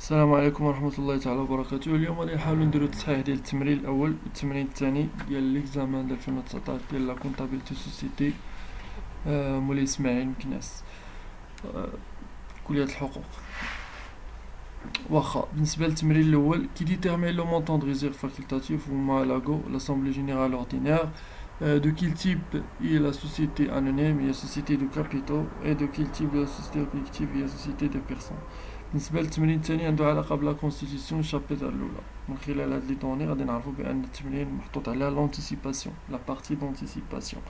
السلام عليكم ورحمة الله تعالى وبركاته. اليوم غادي نحاولو نديرو التصحيح ديال التمرين الأول والتمرين الثاني ديال ليكزامان ديال 2019 ديال لا كونطابيلتي سوسيتي مولاي إسماعيل مكناس كلية الحقوق. واخا بالنسبة للتمرين الأول كي ديتيرمين لو مونطون دو ريزيرف فاكولتاتيف هما لاغو l'assemblée générale ordinaire de quel type est la société anonyme هي société de capitaux et de quel type la société collective هي société de personnes. بالنسبة للتمرين الثاني عنده علاقة بلا كونستيتيسيون الشابتر الأولى. من خلال هاد لي دوني غادي نعرفو بأن التمرين محطوط على لونتيسيباسيون لا بارتي دونتيسيباسيون.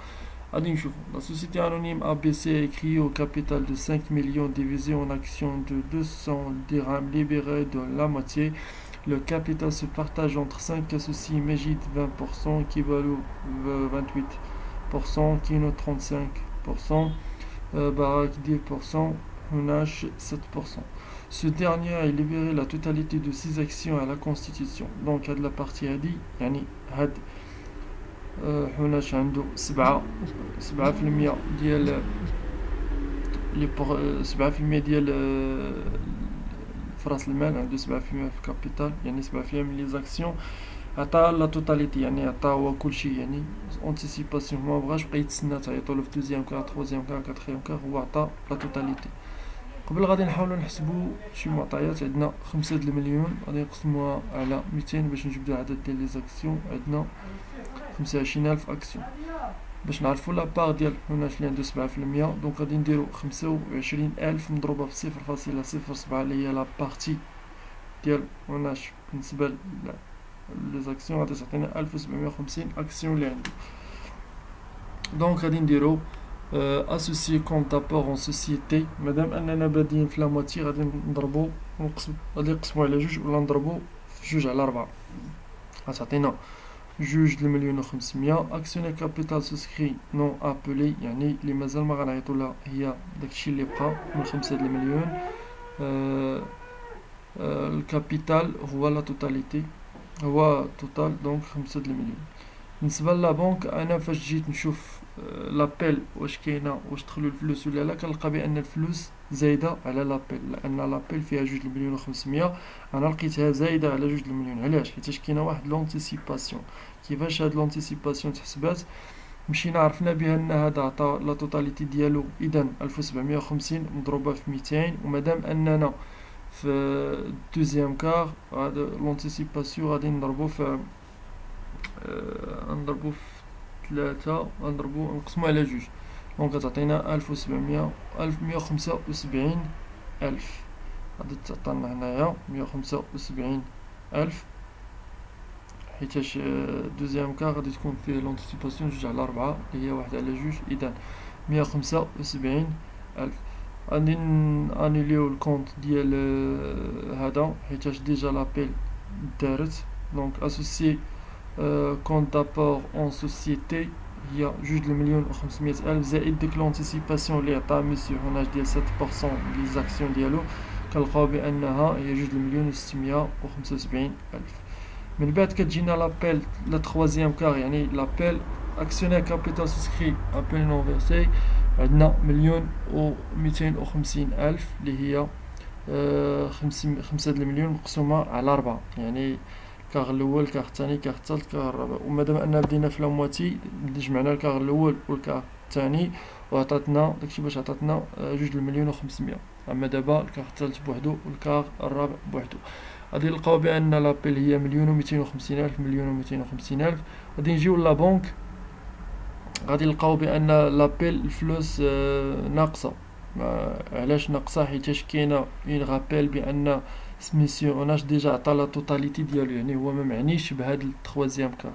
غادي نشوفو la société anonyme ABC est créée au capital de 5 millions divisé en actions de 200 dirhams libérés de la moitié. Le capital se partage entre 5 associés, Mejid 20%, Kibalou 28%, Kino 35%, Barak 10%, Hunash 7%. Ce dernier a libéré la totalité de ses actions à la Constitution. Donc, هاد la partie هادي يعني هاد حناش عنده 7% ديال 7% ديال في راس المال، عنده 7% في الكابيتال يعني 7% من لي زاكسيون، عطا لا توتاليتي يعني عطا هو كلشي يعني اونتيسيباسيون، ما بغاش بقى يتسنى تعيطولو في دوزيام كار تروزيام كار كاتريام كار، هو عطا لا توتاليتي. قبل غادي نحاولو نحسبو شي معطيات. عندنا 5 المليون غادي نقسموها على 200 باش نجبدو العدد ديال لي زاكسيون. عندنا 25,000 اكسيون. باش نعرفو لا بار ديال حناش اللي عنده 7%، دونك غادي نديرو 25,000 مضروبة في 0.07 اللي هي لا بارتي ديال حناش بالنسبة لي زاكسيون، غادي تعطينا 1750 اكسيون اللي عنده. دونك غادي نديرو associé compte d'apport en société. مادام اننا بادين في لا موتي غادي نضربو غادي نقسمو على جوج ولا نضربو في 2/4 غتعطينا 2,500,000. اكسيونير كابيتال سوسكري نون ابلي يعني اللي مازال ما غنعيطو لها هي داكشي اللي بقى من 5 المليون. الكابيتال هو لا توتاليتي هو توتال دونك 5 المليون. بالنسبه لا بنك انا فاش جيت نشوف لابيل واش كاينه واش دخلوا الفلوس ولا لا، كنلقى بان الفلوس زايده على لابيل، لان لابيل فيها 2,500,000 انا لقيتها زايده على 2 المليون. علاش؟ حيت كاينه واحد لونتيسيباسيون. كيفاش هاد لونتيسيباسيون تحسبات؟ مشينا عرفنا بها ان هذا عطا لا توتاليتي ديالو اذا 1750 مضروبه في 200، ومادام اننا في دوزيام كار هاد لونتيسيباسيون غادي نضربو في نضربو في 3 نقسمو على 2 دونك غتعطينا 1,175,000 غادي تعطينا هنايا 175,000 حيتاش دوزيام كار غادي تكون فيه لونتيسيباسيون 2/4 اللي هي 1/2، اذا 175,000. غادي انيليو الكونت ديال هذا حيتاش ديجا لابيل دارت. دونك اسوسي كونت دابور اون سوسيتي هي 2,500,000 زائد ديك لونتيسيباسيون اللي عطا مسيو هناش ديال 7% لي زاكسيون ديالو، كنلقاو بانها هي 2,675,000. من بعد كتجينا لابيل لا تخوازيام كار يعني لابيل اكسيونير كابيتال سوسكري ابيل نون فيرسي، عندنا 1,250,000 اللي هي 5 المليون مقسومه على 4 يعني كاغ الاول كاغ الثاني كاغ الثالث كاغ الرابع. ومادام اننا بدينا في لامواتي جمعنا الكاغ الاول والكاغ الثاني وعطاتنا داكشي باش عطاتنا 2,500,000. اما دابا الكاغ الثالث بوحدو والكاغ الرابع بوحدو. غادي نلقاو بان لابيل هي 1,250,000 1,250,000. غادي نجيو لا بنك غادي نلقاو بان لابيل الفلوس ناقصه. علاش ناقصه؟ حيتاش كاينه اون غابيل بان سميسيو اوناش ديجا عطا لا توتاليتي ديالو يعني هو ما معنيش بهاد التخوازيام كار.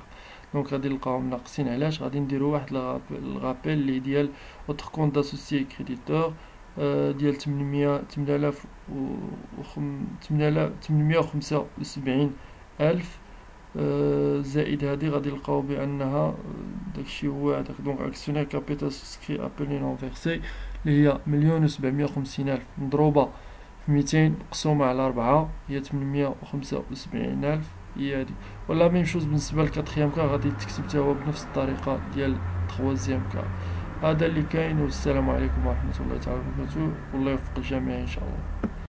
دونك غادي نلقاوهم ناقصين. علاش؟ غادي نديرو واحد الغابيل اللي ديال اوتر كونت داسوسيي كريديتور ديال 875,000 زائد هادي غادي نلقاو بانها داكشي هو هداك. دونك اكسيونير كابيتال سوسكري ابلي نون فيرسي اللي هي 1,750,000 مضروبه في 200 مقسومه على 4 هي 875,000 هي هادي. ولا ميم شوز بالنسبه للكاتريام كار غادي تكتب حتى هو بنفس الطريقه ديال التخوازيام كار. هذا اللي كاين، والسلام عليكم ورحمه الله تعالى وبركاته، والله يوفق الجميع ان شاء الله.